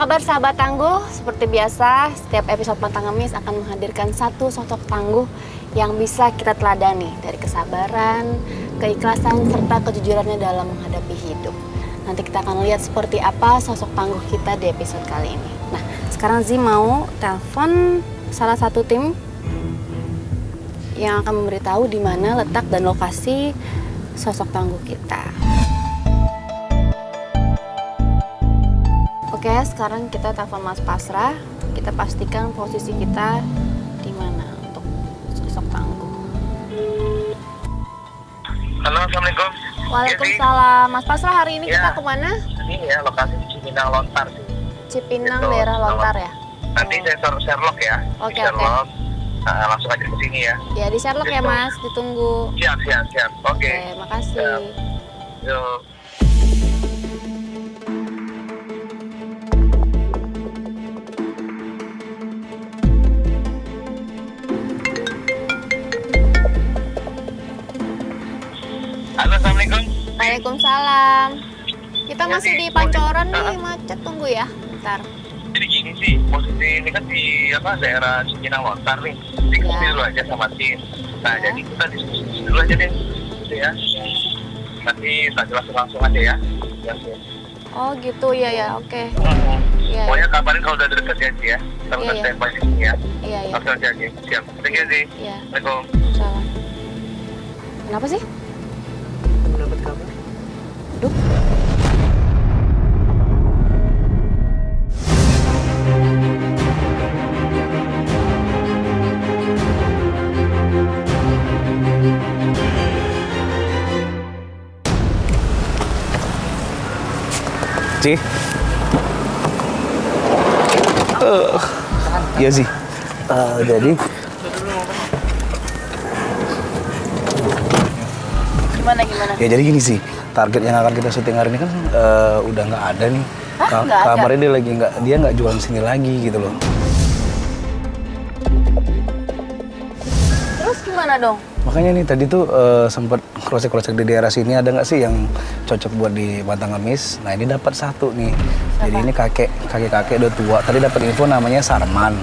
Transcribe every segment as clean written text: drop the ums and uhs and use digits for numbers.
kabar sahabat tangguh? Seperti biasa, setiap episode Pantang Ngemis akan menghadirkan satu sosok tangguh yang bisa kita teladani dari kesabaran, keikhlasan, serta kejujurannya dalam menghadapi hidup. Nanti kita akan lihat seperti apa sosok tangguh kita di episode kali ini. Nah, sekarang Zi mau telepon salah satu tim yang akan memberitahu di mana letak dan lokasi sosok tangguh kita. Oke, sekarang kita telepon Mas Pasrah. Kita pastikan posisi kita di mana untuk sosok tangguh. Halo, assalamualaikum. Waalaikumsalam. Mas Pasrah, hari ini kita kemana? Ini ya, lokasi Cipinang Lontar sih. Cipinang, Gitu, daerah Lontar ya? Nanti saya Sherlock ya. Oke, Sherlock. Langsung aja ke sini ya. Ya, di Sherlock ya Mas, ditunggu. Siap. Oke. Makasih. Siap. Yuk. Halo, assalamualaikum. Waalaikumsalam. Kita Ya, masih di di Pancoran nih, posisi- macet, tunggu ya. Bentar. Jadi gini sih, posisi ini kan di daerah Cipinang Lontar nih. Diskusi Ya. dulu aja sama tim. Nah, Ya. jadi kita diskusi dulu aja deh. Gitu ya. Nanti tak jelasin langsung aja ya. Ya, sih. Oh gitu, ya, oke. Iya, Pokoknya kabarin kalau udah deket ya, Ci ya. Kita udah Iya. standby di sini ya. Iya. Langsung aja, Ci. Siap. Thank you, Ci. Iya. Assalamualaikum. Salam. Kenapa sih? Belum dapat kabar. Aduh. Ci. Iya sih. Jadi Gimana? ya jadi gini sih. Target yang akan kita syuting hari ini kan udah nggak ada nih. Hah, nggak ada? Kabarnya dia nggak jualan sini lagi gitu loh. Terus gimana dong? Makanya nih tadi tuh sempat cross-check di daerah sini ada nggak sih yang cocok buat di Pantang Ngemis. Nah ini dapat satu nih. Jadi ini kakek udah tua. Tadi dapat info namanya Sarman.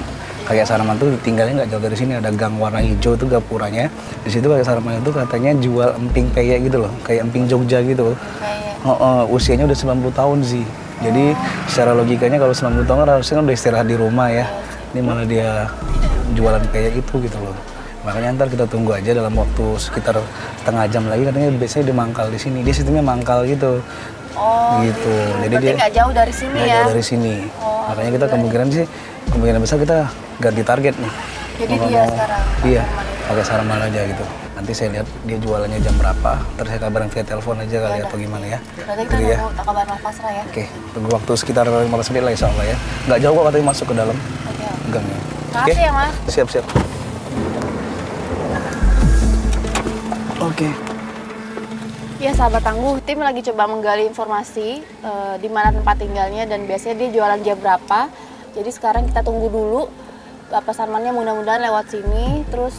Kakek Sarman tuh tinggalnya nggak jauh dari sini, ada gang warna hijau tuh gapuranya. Di situ kakek Sarman itu katanya jual emping peyek gitu loh, kayak emping Jogja gitu. Kayak Usianya udah 90 tahun sih. Jadi secara logikanya kalau 90 tahun kan harusnya kan udah istirahat di rumah ya. Ini malah dia jualan peyek itu gitu loh. Makanya ntar kita tunggu aja dalam waktu sekitar setengah jam lagi, katanya biasanya dia mangkal di sini. Dia sistemnya mangkal gitu. Oh, Gitu. Jadi berarti dia nggak jauh dari sini nggak ya? jauh dari sini. Oh, Makanya kita kemungkinan besar kita ganti target nih. Jadi Mau dia ngomong. sekarang Iya, Sarman itu. pakai Sarman aja gitu. Nanti saya lihat dia jualannya jam berapa, terus saya kabarin via telepon aja kali Yaudah. atau gimana ya. Berarti kita Gitu ya. nunggu kabar Mas Pasrah ya? Oke, tunggu waktu sekitar 15 menit lah insya Allah ya. Nggak jauh kok katanya masuk ke dalam Oke. gangnya. Makasih ya Mas. Siap. Oke. Ya sahabat tangguh, tim lagi coba menggali informasi di mana tempat tinggalnya dan biasanya dia jualan jam berapa. Jadi sekarang kita tunggu dulu Bapak Sarmannya, mudah-mudahan lewat sini. Terus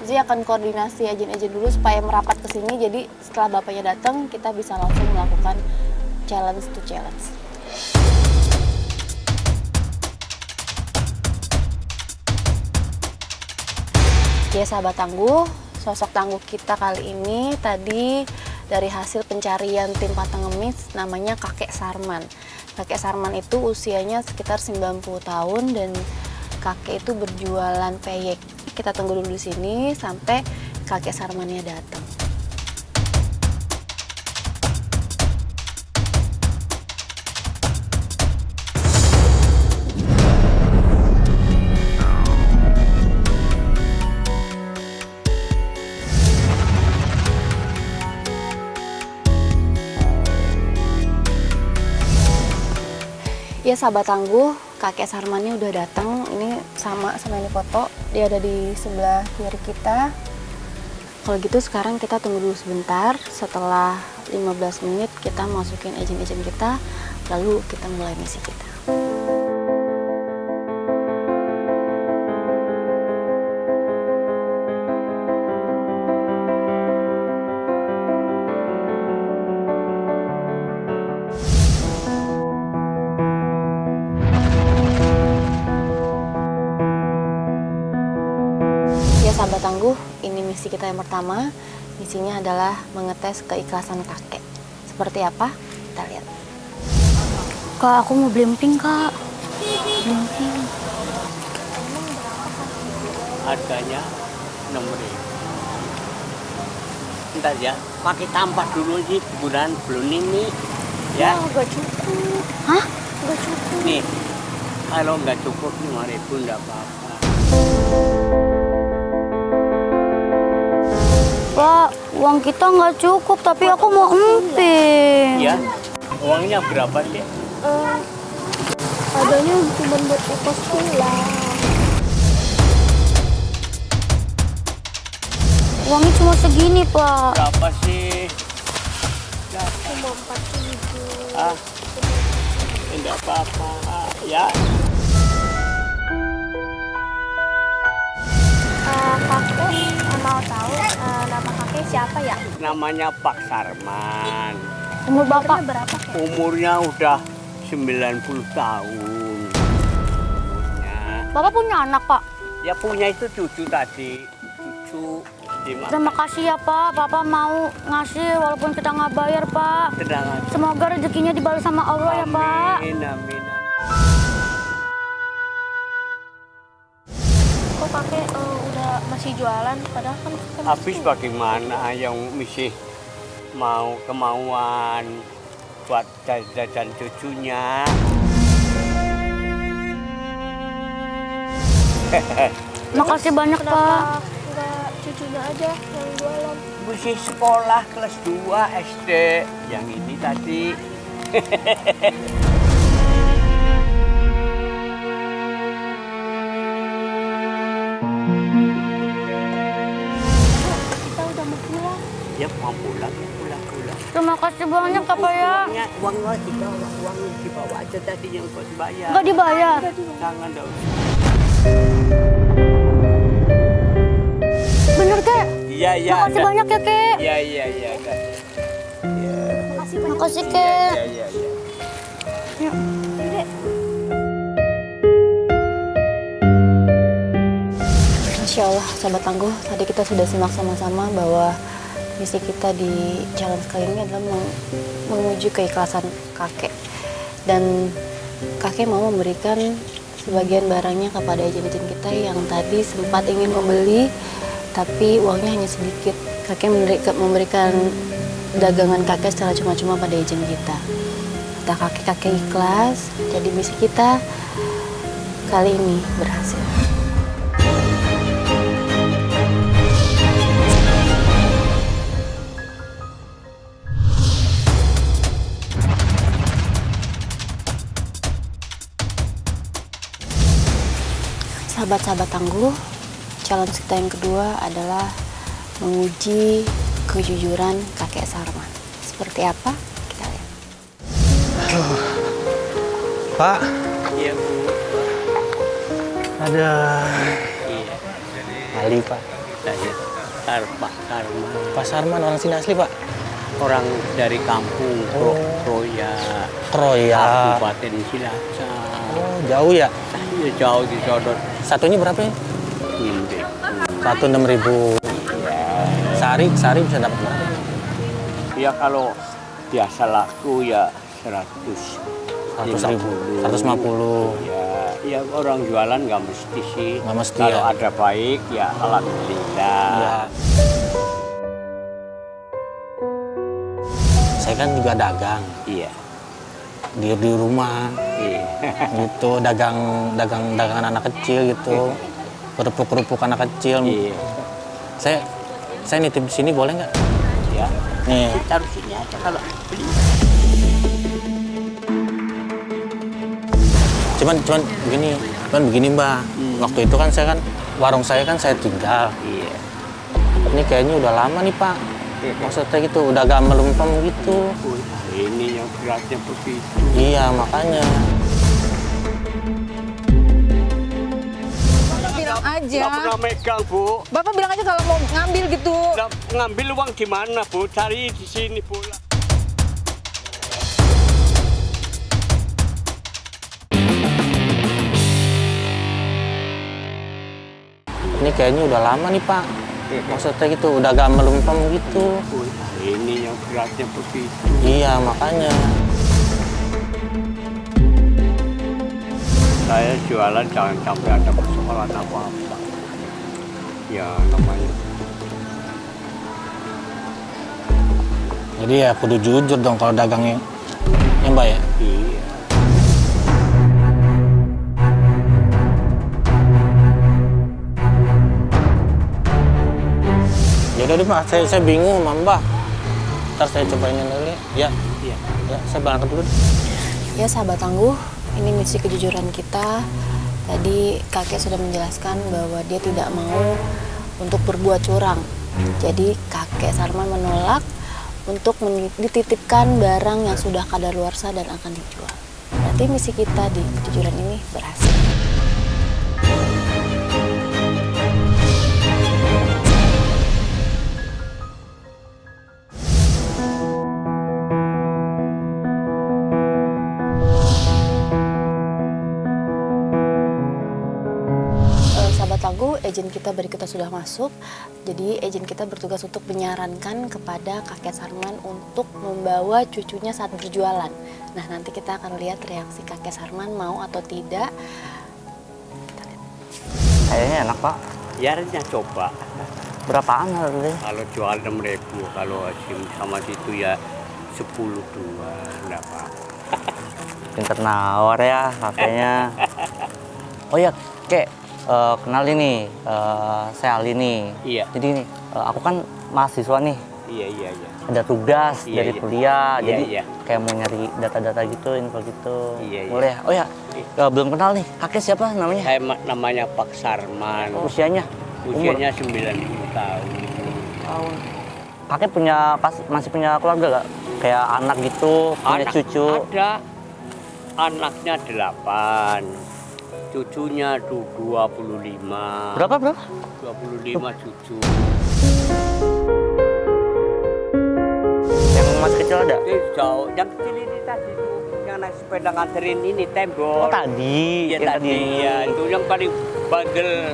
Zi akan koordinasi agen-agen dulu supaya merapat ke sini. Jadi setelah bapaknya datang, kita bisa langsung melakukan challenge to challenge. Ya sahabat tangguh, sosok tangguh kita kali ini tadi dari hasil pencarian tim Pantang Ngemis namanya Kakek Sarman. Kakek Sarman itu usianya sekitar 90 tahun dan kakek itu berjualan peyek. Kita tunggu dulu di sini sampai Kakek Sarmannya datang. Ya sahabat tangguh, kakek Sarmannya udah datang. Ini sama ini foto. Dia ada di sebelah kiri kita. Kalau gitu sekarang kita tunggu dulu sebentar. Setelah 15 menit kita masukin agent-agent kita, lalu kita mulai misi kita. sahabat tangguh, ini misi kita yang pertama. Misinya adalah mengetes keikhlasan kakek. Seperti apa? Kita lihat. Kak, aku mau beli emping, Kak. Beli emping. Harganya 6.000. Ntar ya, pakai tambah dulu sih, bulan belum ini. Ya, Gak cukup. Hah? Gak cukup. nih. Kalau nggak cukup 5.000 nggak apa-apa. Pak, uang kita nggak cukup, tapi aku mau emping. Ya, uangnya berapa sih? Adanya cuma buat ongkos pulang. Uangnya cuma segini, Pak. Berapa sih? Cuma 4.000. Ah, enggak apa-apa. Ya, Kakek mau tahu nama kakek siapa ya? namanya Pak Sarman. Umur Bapak berapa, Kek? Umurnya udah 90 tahun. Umurnya. Bapak punya anak, Pak? Ya punya itu cucu tadi. Cucu. Terima kasih ya, Pak. Bapak mau ngasih walaupun kita nggak bayar, Pak. Tenang aja. Semoga rezekinya dibalas sama Allah ya, Pak. Amin, amin. Kok kakek udah masih jualan? Padahal kan Habis bagaimana yang misi mau kemauan buat jajan cucunya. Makasih banyak, Pak. Enggak cucunya aja yang jualan. Misi sekolah kelas 2 SD. Yang ini tadi. Kita udah mau pulang. Ya mau pulang. Terima kasih banyak, Pak ya. Uang dibawa aja tadi yang buat bayar. Enggak dibayar. Jangan dong. Bener, Kek. Iya. Makasih banyak ya, Kek. Iya. Makasih, Kek. Iya. Masya Allah, sahabat tangguh, tadi kita sudah simak sama-sama bahwa misi kita di jalan sekali ini adalah menuju keikhlasan kakek. Dan kakek mau memberikan sebagian barangnya kepada agen-agen kita yang tadi sempat ingin membeli, tapi uangnya hanya sedikit. Kakek memberikan dagangan kakek secara cuma-cuma pada agen kita. Kata kakek ikhlas, jadi misi kita kali ini berhasil. Sahabat-sahabat tangguh, challenge kita yang kedua adalah menguji kejujuran kakek Sarman. Seperti apa? Kita lihat. Pak, Iya, Bu. ada Iya. Ali Pak. Saya Pak Sarman. Pak Sarman orang sini asli Pak? Orang dari kampung Kroya, Kroya. Kabupaten Cilacap. Oh, jauh ya? Iya, jauh di Sodot. Satunya berapa ya? Nginde. Satu 6.000. Sehari bisa dapat berapa? Ya kalau biasa laku ya 100.000, 150. Ya orang jualan nggak mesti sih. Nggak mesti Kalau ya? ada baik ya alhamdulillah. Ya. Saya kan juga dagang Iya. di rumah Iya. gitu, dagangan anak kecil gitu, kerupuk anak kecil. Iya. Saya nitip di sini boleh nggak? Ya. Nih, Taruh sini aja kalau beli. cuman begini Mbak. Waktu itu kan warung saya tinggal. Iya. Ini kayaknya udah lama nih Pak. Maksudnya gitu, udah agak melempem gitu. Oh, ini yang beratnya begitu. Iya, makanya. Bilang aja. Nggak pernah megang, Bu. Bapak bilang aja kalau mau ngambil gitu. Ngambil uang di mana, Bu? Cari di sini pula. Ini kayaknya udah lama nih Pak. Maksudnya gitu, udah agak melempem gitu. Ini yang beratnya begitu. Iya, makanya. Saya jualan jangan sampai ada persoalan apa-apa. Ya namanya. Jadi ya kudu jujur dong kalau dagangnya. Ya Mbak ya? Iya. Yaudah deh Pak, saya bingung sama Mbak. Ntar saya cobain yang dulu ya. Iya. Ya, saya berangkat dulu. Ya sahabat tangguh, ini misi kejujuran kita. Tadi kakek sudah menjelaskan bahwa dia tidak mau untuk berbuat curang. Jadi kakek Sarman menolak untuk dititipkan barang yang sudah kadaluarsa dan akan dijual. Berarti misi kita di kejujuran ini berhasil. Lagu agen kita berikutnya sudah masuk, jadi agen kita bertugas untuk menyarankan kepada kakek Sarman untuk membawa cucunya saat berjualan. Nah nanti kita akan lihat reaksi kakek Sarman mau atau tidak. Kayaknya enak Pak. Ya harusnya coba. Berapaan harganya? Kalau jual 6.000, kalau sama situ ya 10.2, enggak apa. Pinter nawar ya kakeknya. Oh ya, Kek. Kenalin nih, saya Ali nih. Iya. Jadi nih, aku kan mahasiswa nih. Iya. Ada tugas Iya, dari iya. kuliah, Iya, jadi iya. kayak mau nyari data-data gitu, info gitu. Iya. Boleh ya? Oh ya, belum kenal nih. Kakek siapa namanya? Saya namanya Pak Sarman. Usianya? Usianya 90 tahun. Tahun. Kakek masih punya keluarga gak? Kayak anak gitu, punya cucu? Ada. Anaknya 8. Cucunya tuh 25. Berapa? 25 cucu. Yang masih kecil ada? Jauh. Yang kecil ini tadi tuh, yang naik sepeda nganterin ini tembok. Oh tadi? Ya yang tadi, ya itu yang paling bandel,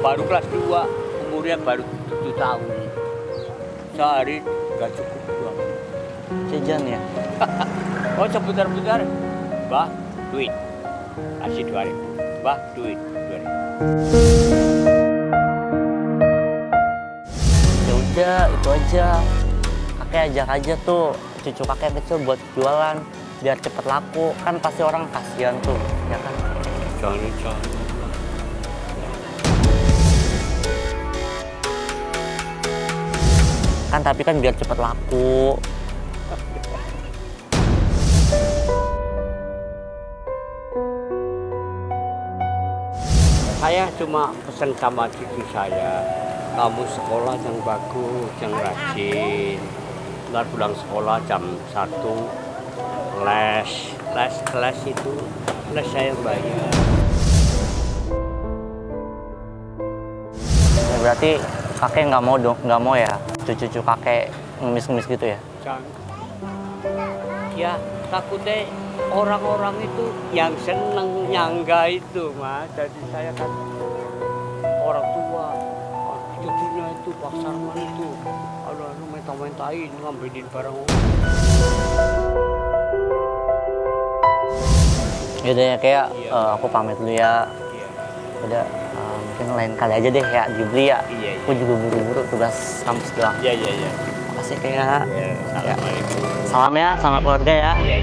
baru kelas 2, umurnya baru 7 tahun. Sehari nggak cukup 2. Jajan ya? Oh sebentar-bentar, Mbak, duit. Kasih 2.000. Mbak, duit 2.000. Ya udah, itu aja. Kakek ajak aja tuh cucu kakek kecil buat jualan biar cepet laku. Kan pasti orang kasihan tuh, ya kan? Jangan. Kan tapi kan biar cepet laku. Saya cuma pesan sama cucu saya, kamu sekolah yang bagus, yang rajin. Ntar pulang sekolah jam 1, les itu, les saya bayar. Ya, berarti kakek nggak mau ya cucu kakek ngemis-ngemis gitu ya? Jangan. Ya takutnya orang-orang itu yang seneng nyangga itu Mas. Jadi saya kan orang tua, cucunya itu Pak Sarman itu, kalau minta-mintain ngambilin barang orang. Yaudah ya kayak Iya. aku pamit dulu ya. Iya. Udah mungkin lain kali aja deh ya dibeli ya. Iya. Aku juga buru-buru tugas kampus doang. Iya. Makasih kayak. Ya, assalamualaikum. Salam ya sama keluarga ya. Iya.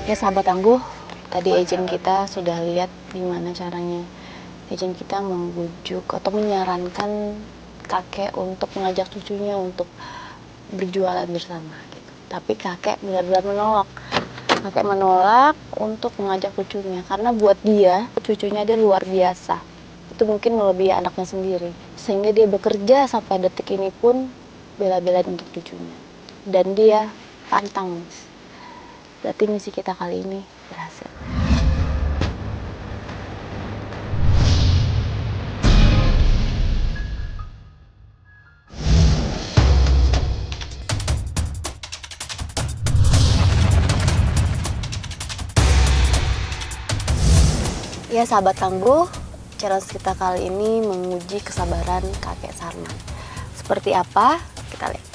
Ya sahabat tangguh, tadi agen kita sudah lihat gimana caranya agen kita membujuk atau menyarankan kakek untuk mengajak cucunya untuk berjualan bersama gitu. Tapi kakek benar-benar menolak. Kakek menolak untuk mengajak cucunya karena buat dia cucunya dia luar biasa. Itu mungkin melebihi anaknya sendiri. Sehingga dia bekerja sampai detik ini pun bela-belain untuk cucunya. Dan dia pantang. Berarti misi kita kali ini berhasil. Ya sahabat tangguh, challenge kita kali ini menguji kesabaran kakek Sarman. Seperti apa? Kita lihat.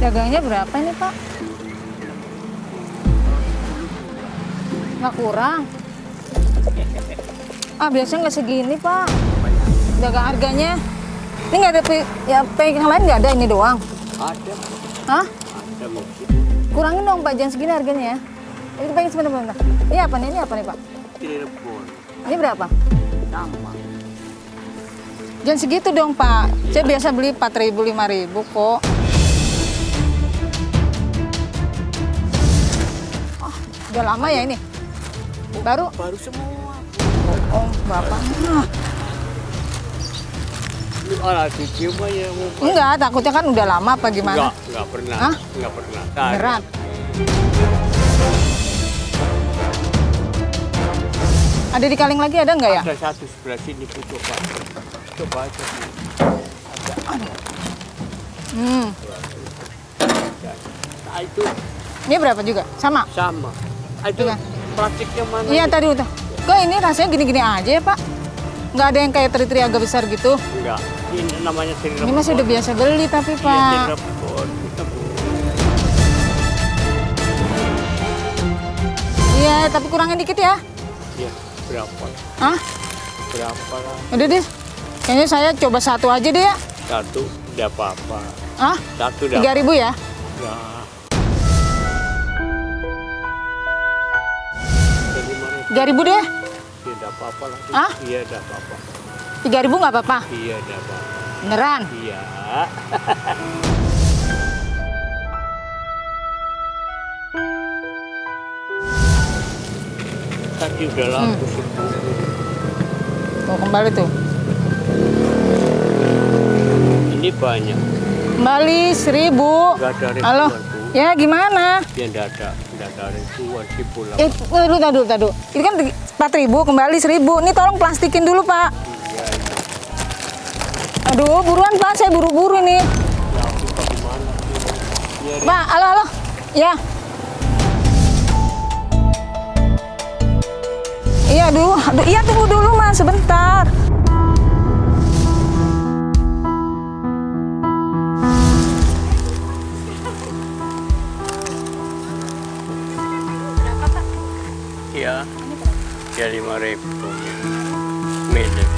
Dagangnya berapa ini, Pak? Nggak kurang. Biasanya nggak segini, Pak. Dagang harganya. Ini nggak ada ya yang lain nggak ada, ini doang. Ada. Hah? Ada mungkin. Kurangin dong, Pak, jangan segini harganya ya. Ini pengen sebentar. Ini apa nih? Ini apa nih, Pak? Telepon. Ini berapa? Sama. Jangan segitu dong, Pak. Saya biasa beli 4.000, 5.000 kok. Udah lama ya ini? Baru semua. Oh, Bapak. Ini anak cucu mah ya mau. Enggak, takutnya kan udah lama apa gimana? Enggak pernah. Hah? Enggak pernah. Beneran. Ada di kaleng lagi ada nggak ya? Ada satu sebelah sini Bu, coba. Coba aja. Nah, itu Ini berapa juga? Sama? sama. Itu Iya. plastiknya mana? Iya, tadi udah. Kok ini rasanya gini-gini aja ya, Pak? Nggak ada yang kayak teri-teri agak besar gitu? Enggak. Ini namanya Cirebon. Ini masih udah biasa beli tapi, Iya, Pak. Cirebon. Itu, Bu. Iya, tapi kurangin dikit ya. Iya, berapa? Hah? Berapa lah? Udah deh. Kayaknya saya coba satu aja deh ya. Satu, tidak apa-apa. Hah? Satu, tidak 3.000 ya? Nah. Jadi mana? 3.000 deh. Tidak apa-apa lah. Hah? Iya, tidak apa-apa. 3.000 nggak apa-apa? Iya, tidak apa-apa. Beneran? Iya. Tadi udah laku Mau kembali tuh. Ini banyak. Kembali 1.000. Nggak ada ribuan, Halo? Bu. Ya gimana? Ya tidak ada ribuan sih pulang. Tadu. Ini kan 4.000, kembali 1.000. Ini tolong plastikin dulu, Pak. Iya, iya. Aduh, buruan, Pak. Saya buru-buru ini. Ya, aku bagaimana? Iya, Pak, halo. Ya. Iya, aduh. Iya, tunggu dulu, Mas. Sebentar. Iya. Ya 5.000. Milik.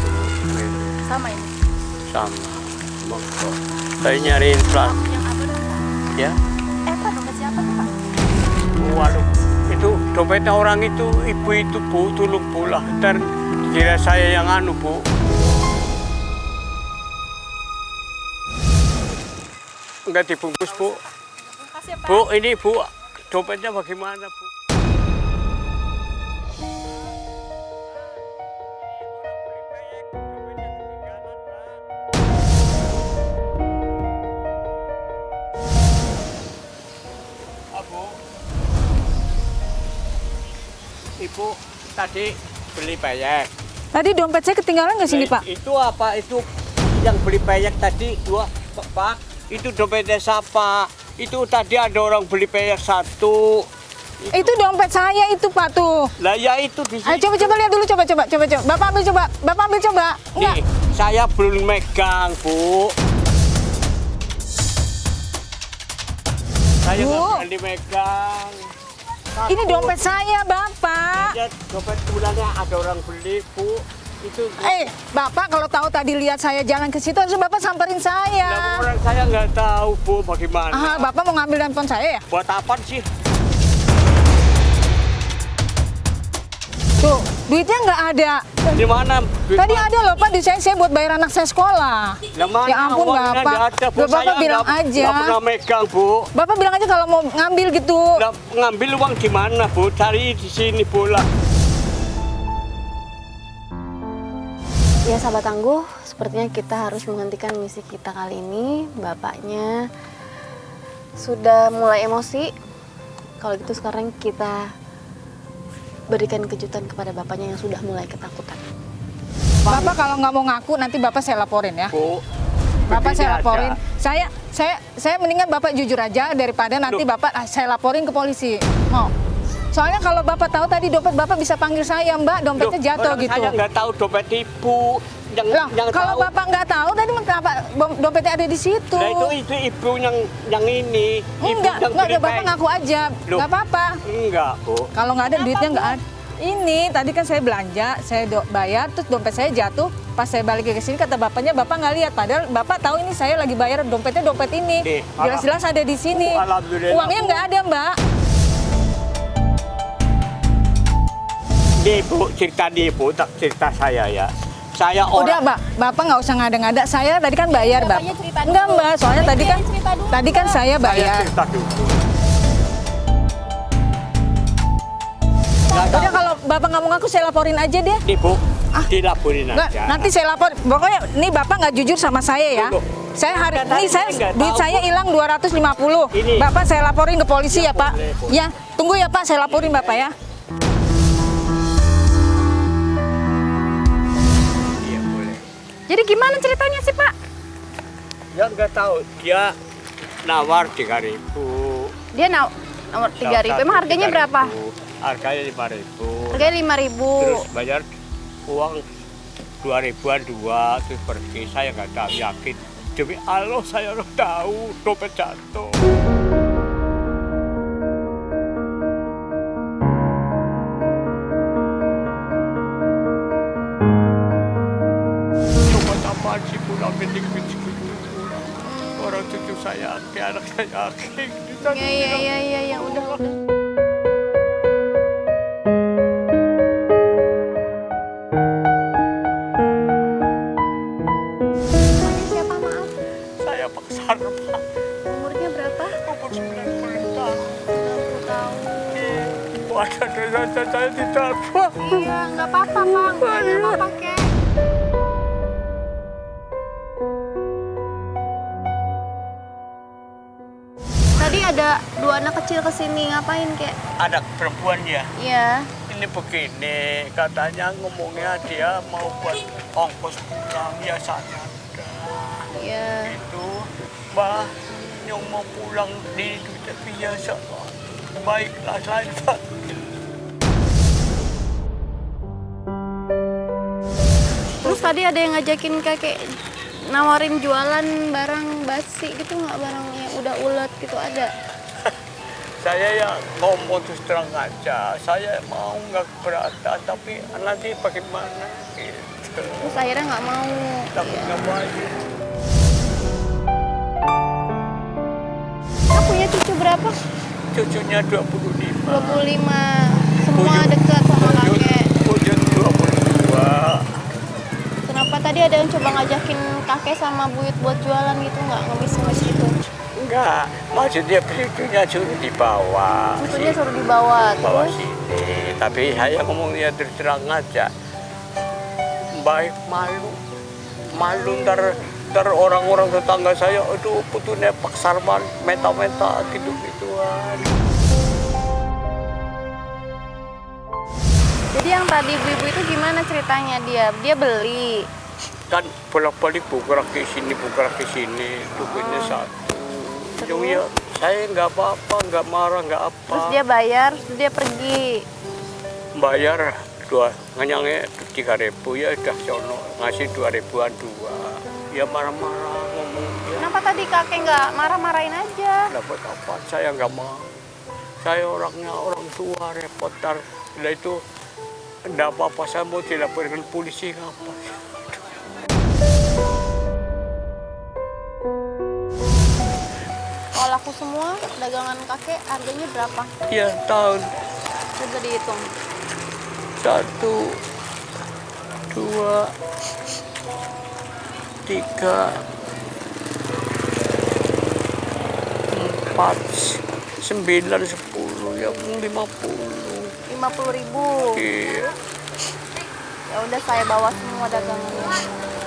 Sama ini. Sama. Monggo. Saya nyariin plat. Yang apa dong, Pak? Ya. Pak, dompet siapa tuh, Pak? Waduh. Itu dompetnya orang itu, ibu itu Bu, tolong pula. Ntar kira saya yang anu Bu. Enggak dibungkus Bu. Bu, ini Bu, dompetnya bagaimana Bu? Ibu tadi beli peyek. Tadi dompet saya ketinggalan nggak sini, Pak? Itu apa? Itu yang beli peyek tadi dua, Pak. Itu dompetnya siapa? Itu tadi ada orang beli peyek satu. Itu dompet saya itu, Pak, tuh. Lah ya itu di Ayo sini. coba lihat dulu, coba. Bapak ambil coba. Enggak. Nih, saya belum megang, Bu. Saya Bu. nggak berani megang. Ini dompet saya, Bapak. Ya, dompet bulannya ada orang beli, Bu. Itu. Bapak kalau tahu tadi lihat saya jalan ke situ, harus Bapak samperin saya. Lah, orang saya nggak tahu, Bu, bagaimana. Bapak mau ngambil handphone saya ya? Buat apa sih? Tuh, duitnya nggak ada. Di mana? Tadi ada loh, Pak, di saya buat bayar anak saya sekolah. Lah, mana Ya ampun, uangnya Bapak. nggak ada, Bu. Loh, Bapak Saya bilang nggak- aja. nggak pernah megang, Bu. Bapak bilang aja kalau mau ngambil gitu. Lah, ngambil uang di mana, Bu? Cari di sini, Bu lah. Ya sahabat tangguh, sepertinya kita harus menghentikan misi kita kali ini. Bapaknya sudah mulai emosi. Kalau gitu sekarang kita berikan kejutan kepada bapaknya yang sudah mulai ketakutan. Bapak kalau nggak mau ngaku, nanti Bapak saya laporin ya. Bu. Bapak begini saya aja. laporin. Saya mendingan Bapak jujur aja daripada nanti Loh. Bapak saya laporin ke polisi. Mau? Soalnya kalau Bapak tahu tadi dompet Bapak bisa panggil saya, Mbak, dompetnya jatuh Orang gitu. Saya nggak tahu dompet ibu. Lah, kalau tahu. Bapak nggak tahu tadi kenapa dompetnya ada di situ? Nah itu ibu yang ini. Ibu Enggak, yang ada beri Bapak baik. ngaku aja. Loh. Nggak apa-apa. Enggak, Bu. Kalau nggak ada duitnya nggak ada. Ini tadi kan saya belanja, saya bayar, terus dompet saya jatuh. Pas saya balik ke sini kata bapaknya, Bapak nggak lihat. Padahal Bapak tahu ini saya lagi bayar dompetnya dompet ini. Nih, Jelas-jelas ada di sini. Alhamdulillah. Uangnya nggak ada, Mbak. Nih Bu, cerita nih Bu, tak cerita saya ya. Saya Udah, orang. Mbak. Bapak nggak usah ngada-ngada. Saya tadi kan bayar, Bapak. Bapaknya cerita dulu. Enggak, Mbak. Soalnya tadi kan cerita dulu, tadi kan saya Saya bayar. cerita dulu. Nggak tahu. Udah kalau Bapak nggak mau ngaku, saya laporin aja deh. Nih Bu, dilaporin Nggak, aja. nanti saya lapor. Pokoknya nih Bapak nggak jujur sama saya ya. Tunggu. Saya hari Nggak ini tahu, saya nggak duit tahu. saya hilang 250. Ini. Bapak saya laporin ke polisi ya, Pak. boleh, boleh. Ya, tunggu ya Pak, saya laporin Bapak ya. Iya boleh. Jadi gimana ceritanya sih Pak? Ya nggak tahu, dia nawar 3.000. Dia nomor 3.000. Emang harganya berapa? Harganya 5.000. Harganya 5.000. Terus bayar uang 2.000-an terus pergi. Saya nggak tahu, yakin. Demi Allah saya udah tahu dompet jatuh. Coba apaan sih pulang bintik-bintik itu pulang. Orang cucu saya, anak saya yakin. Iya, udah. Siapa maaf? Saya paksa Pak. Umurnya berapa? Umur 90 tahun. 60 tahun. Wadah dosa saya tidak apa. Iya, nggak apa-apa, Kang. Nggak apa-apa, Kek. Tadi ada 2 anak kecil kesini, ngapain, Kek? Anak perempuan ya. Iya. Ini begini, katanya ngomongnya dia mau buat ongkos pulang, ya saya ada. Iya. Itu, Mbak, yang mau pulang di duitnya biasa. Baiklah saya, Pak. Terus tadi ada yang ngajakin kakek nawarin jualan barang basi gitu nggak, barang yang udah ulet gitu, ada? Saya ya ngomong terus terang aja, saya mau nggak keberatan, tapi nanti bagaimana gitu. Terus akhirnya nggak mau. Tapi Iya. nggak bayar. Kita punya cucu berapa? Cucunya 25. 25. Semua dekat sama kakek. Bujut 22. Kenapa tadi ada yang coba ngajakin kakek sama buyut buat jualan gitu, nggak ngemis-ngemis gitu? Enggak, maksudnya cucunya suruh dibawa. Cucunya suruh dibawa. Bawa Terus sini. Tapi saya ngomongnya terus terang aja. Baik malu. Malu ntar orang-orang tetangga saya, aduh putunya Pak Sarman, meta-meta gitu-gituan. jadi yang tadi ibu-ibu itu gimana ceritanya dia? Dia beli. Kan bolak-balik buka ke sini, duitnya satu. Yang ya, saya nggak apa-apa, nggak marah, nggak apa. Terus dia bayar, terus dia pergi. Bayar nganyangnya 3.000 ya udah sono ngasih 2.000-an dua. Ya marah-marah ngomong ya. Kenapa tadi kakek nggak marah-marahin aja? Dapat apa? Saya nggak mau. Saya orangnya orang tua repot tar. Setelah itu enggak apa-apa, saya mau dilaporkan polisi apa. Kalau laku semua dagangan kakek harganya berapa? Ya tahun Coba dihitung. 1, 2, 3, 4, 9, 10, ya 50. 50.000. Iya. Ya udah saya bawa semua dagangannya.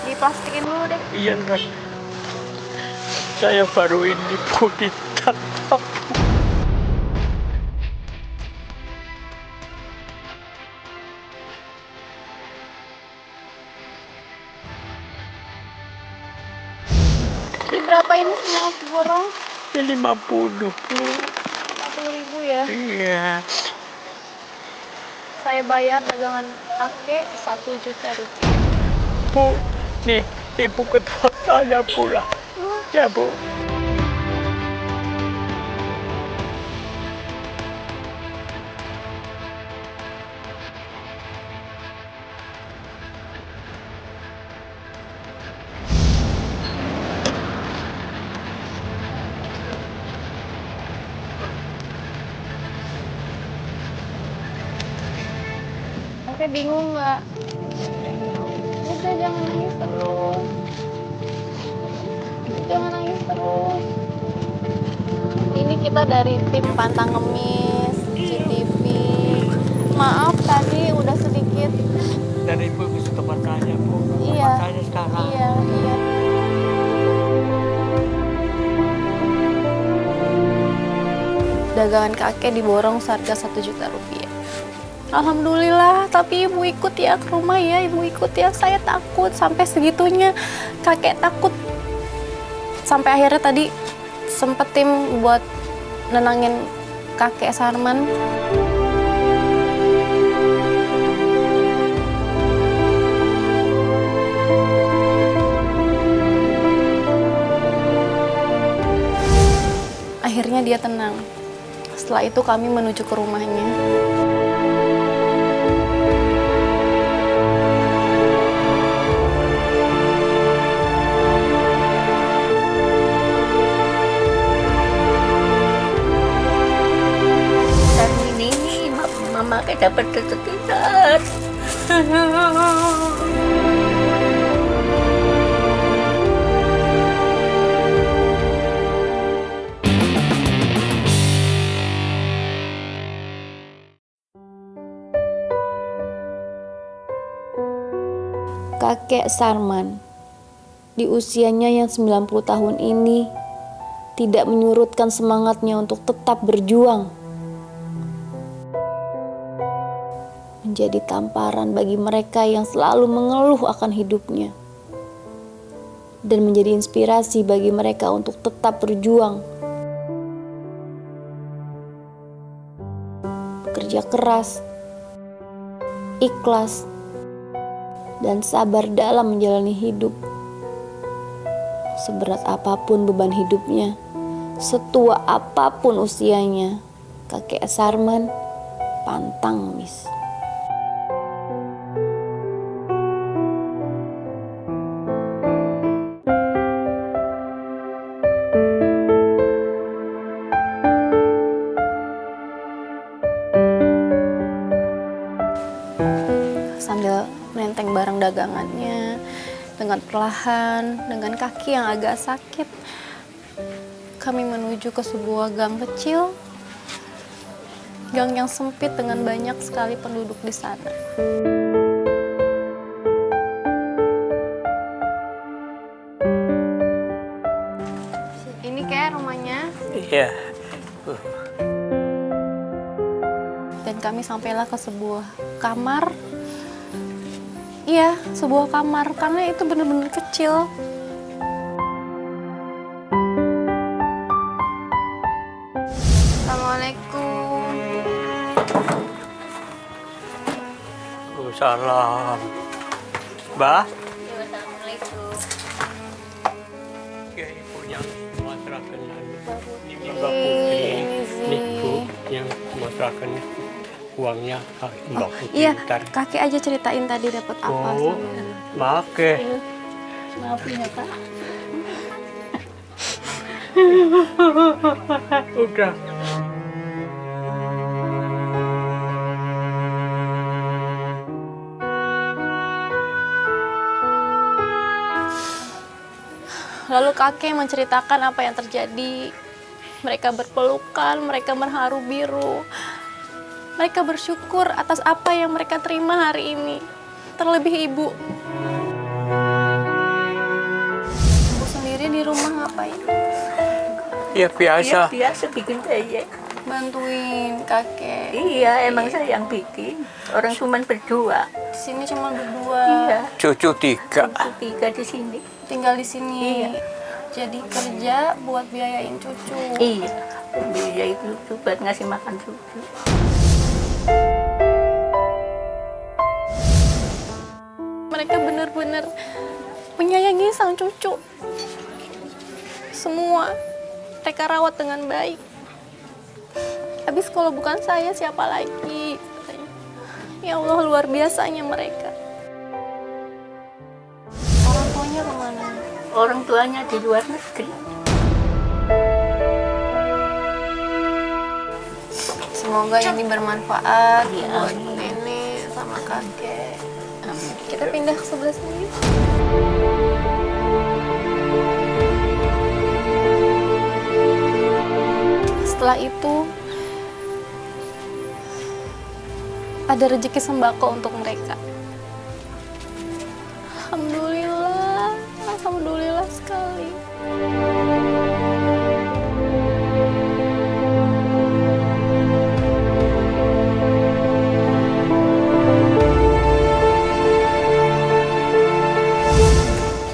Diplastikin dulu deh. Iya kan. Saya baru ini pun ditatap. Ini berapa ini semua borong? Ini 50, Bu. 50.000 ya. Iya. Saya bayar dagangan kakek 1 juta rupiah. Bu, nih ibu ketua saya pula. Ya Bu. Kakek bingung nggak? Udah jangan nangis terus. Jangan nangis terus. Ini kita dari tim Pantang Ngemis, CCTV. Maaf tadi udah sedikit. Dari ibu ke tempat saya Bu. Iya. Tempat saya sekarang. Iya, iya. Dagangan kakek diborong seharga 1 juta rupiah. Alhamdulillah, tapi ibu ikut ya ke rumah ya, ibu ikut ya. Saya takut sampai segitunya, kakek takut. Sampai akhirnya tadi sempet tim buat nenangin kakek Sarman. Akhirnya dia tenang. Setelah itu kami menuju ke rumahnya. Ini mama kayak dapat kesulitan. Kakek Sarman di usianya yang 90 tahun ini tidak menyurutkan semangatnya untuk tetap berjuang. Menjadi tamparan bagi mereka yang selalu mengeluh akan hidupnya. Dan menjadi inspirasi bagi mereka untuk tetap berjuang. Bekerja keras, ikhlas, dan sabar dalam menjalani hidup. Seberat apapun beban hidupnya, setua apapun usianya, kakek Sarman pantang ngemis. Sambil menenteng barang dagangannya dengan perlahan, dengan kaki yang agak sakit, kami menuju ke sebuah gang kecil, gang yang sempit dengan banyak sekali penduduk di sana. Ini kayak rumahnya. Iya. Dan kami sampailah ke sebuah kamar. Iya, sebuah kamar, karena itu benar-benar kecil. Assalamualaikum. Waalaikumsalam. Mbah? Ya, ibu yang masyarakat ini Mbak Putri. Ini Bu yang masyarakat uangnya Mbak Putri. Iya, Ntar. kakek aja ceritain tadi dapat apa. Oh, maaf ke. Maafin ya Pak. Udah. Lalu kakek menceritakan apa yang terjadi. Mereka berpelukan, mereka berharu biru. Mereka bersyukur atas apa yang mereka terima hari ini. Terlebih ibu. Ibu sendiri di rumah ngapain? Ya biasa. Iya, biasa bikin peyek. Bantuin kakek. Iya, emang saya yang bikin. Orang cuma berdua. Di sini cuma berdua. Iya. Cucu 3. Tiga di sini. Tinggal di sini. Iya. Jadi kerja buat biayain cucu. Iya. Biaya itu buat ngasih makan cucu. cucu. Semua mereka rawat dengan baik. Habis kalau bukan saya siapa lagi? Katanya. Ya Allah, luar biasanya mereka. Orang tuanya kemana? Orang tuanya di luar negeri. Semoga ini bermanfaat buat nenek sama kakek. Kita pindah ke sebelah sini. Setelah itu ada rezeki sembako untuk mereka. Alhamdulillah, alhamdulillah sekali.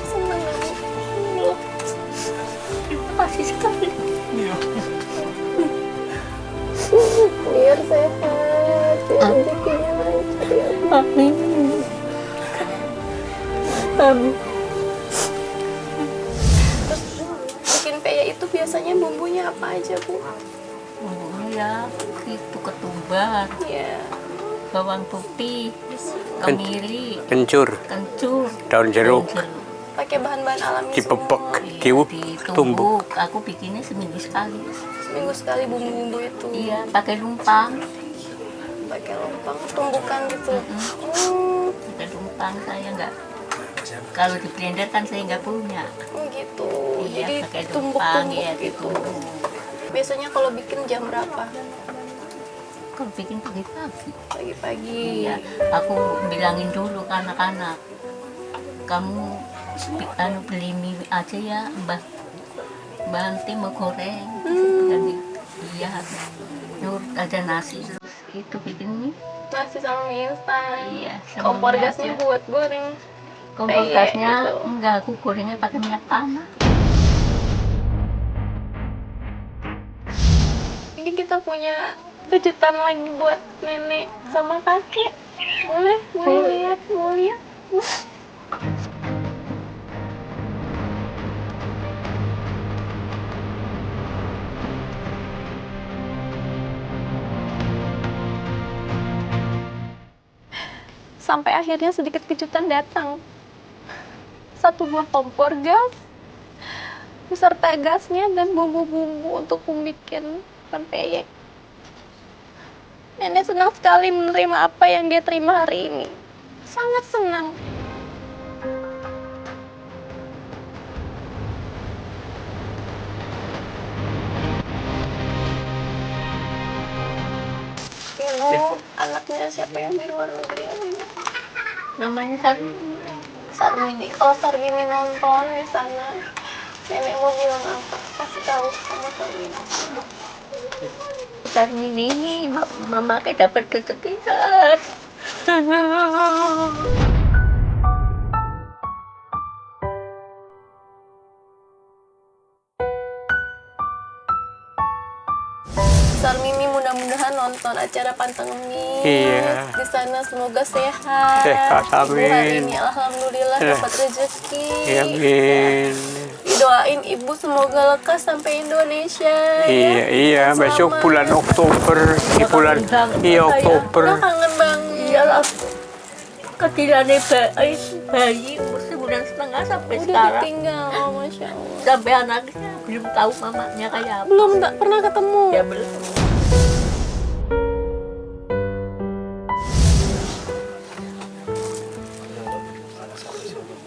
Senang aku. Terima kasih sekali. Biar sehat, biar rezekinya lancar ya Bu. Amin. Amin. Terus bikin peyek itu biasanya bumbunya apa aja Bu? Bumbunya ya itu ketumbar, Iya. bawang putih, kemiri, Kencur, kencur, daun jeruk, Pakai bahan-bahan alami dipepek, semua. ditumbuk. ditumbuk. Aku bikinnya seminggu sekali. Seminggu sekali bumbu-bumbu itu. Iya, pakai lumpang. Pakai lompang, tumbukan gitu. Pakai lumpang saya nggak. Kalau di blender kan saya nggak punya. Oh gitu. Iya, Jadi pakai lumpang, tumbuk-tumbuk ya gitu. ditumbuk. Biasanya kalau bikin jam berapa? Kalau bikin pagi-pagi. Pagi-pagi. Iya, aku bilangin dulu ke anak-anak. Kamu beli mie aja ya, Mbak. Mbak Anti mau goreng. Jadi iya, Nur ada nasi terus itu bikin mie. Nasi sama mie instan. Iya, sama Kompor mie gasnya aja. buat goreng. Kompor peyek gasnya gitu. enggak, aku gorengnya pakai minyak tanah. Ini kita punya kejutan lagi buat nenek sama kakek. Boleh? Boleh lihat? Mau lihat? Sampai akhirnya sedikit kejutan datang. Satu buah kompor gas, beserta gasnya dan bumbu-bumbu untuk membuat pempeyek. Nenek senang sekali menerima apa yang dia terima hari ini. Sangat senang. Ibu, anaknya siapa yang di luar negeri? Namanya Sarmini. Sarmini. Oh, Sarmini nonton di sana. Nenek mau bilang apa? Kasih tahu sama Sarmini. Sarmini ini mama kayak dapat rezeki kan. Sarmini mudah-mudahan nonton acara Panteng Mie. Iya. Di sana semoga sehat. Sehat, Ibu hari amin. ini alhamdulillah dapat rezeki. Amin. Didoain ibu semoga lekas sampai Indonesia. Iya, iya. Besok Selamat. bulan Oktober, di bulan Oktober. Udah kangen banget. Iyalah, kecilane bayi umur sebulan setengah sampai Udah sekarang. ditinggal, oh, Masya Allah. Sampai anaknya belum tahu mamanya kayak apa. Belum tak pernah ketemu. Ya belum.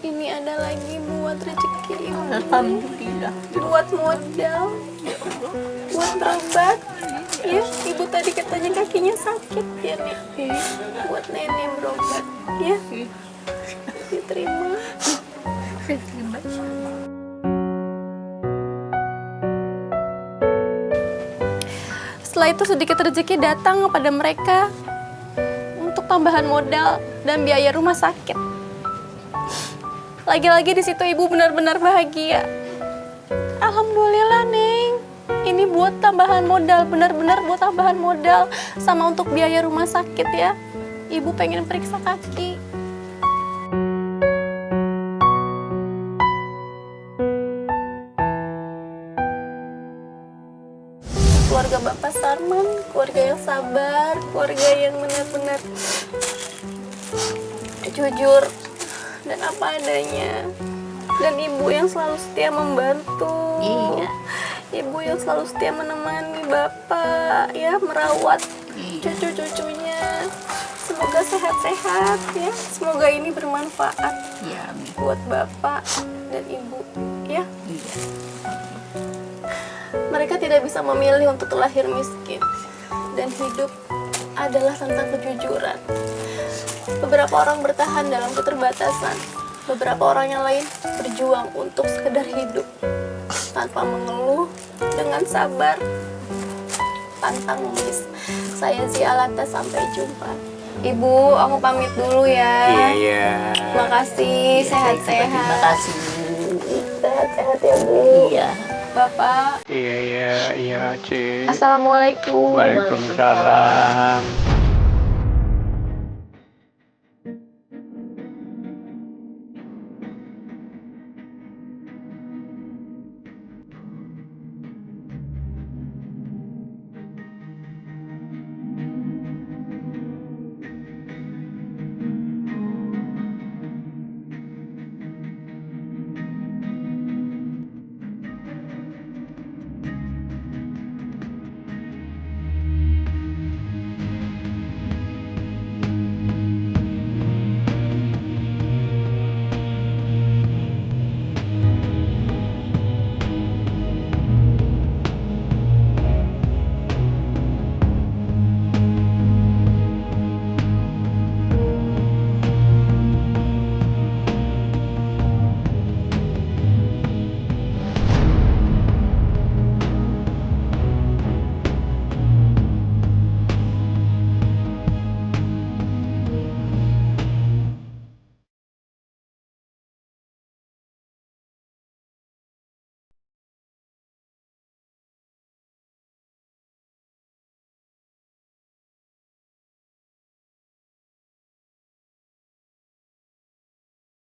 Ini ada lagi buat rezeki ibu. Alhamdulillah. Buat modal. Buat berobat. Ya, ibu tadi katanya kakinya sakit ya, Nek. Buat nenek berobat. Ya. Diterima. Terima kasih. Setelah itu sedikit rezeki datang kepada mereka untuk tambahan modal dan biaya rumah sakit. Lagi-lagi di situ ibu benar-benar bahagia. Alhamdulillah, Neng. Ini buat tambahan modal, benar-benar buat tambahan modal sama untuk biaya rumah sakit ya. Ibu pengen periksa kaki. Sarman, keluarga yang sabar, keluarga yang benar-benar jujur dan apa adanya. Dan ibu yang selalu setia membantu. Iya. Ibu yang selalu setia menemani bapak, ya, merawat cucu-cucunya. Semoga sehat-sehat ya. Semoga ini bermanfaat Iya, amin. buat bapak dan ibu ya. Iya. Mereka tidak bisa memilih untuk terlahir miskin, dan hidup adalah tentang kejujuran. Beberapa orang bertahan dalam keterbatasan, beberapa orang yang lain berjuang untuk sekedar hidup tanpa mengeluh, dengan sabar, pantang menangis. Saya Zia Alata, sampai jumpa. Ibu, aku pamit dulu ya. Iya. Makasih, sehat-sehat. Terima kasih. Sehat-sehat ya, Bu. Iya. Bapak. Iya, Cik. Assalamualaikum. Waalaikumsalam.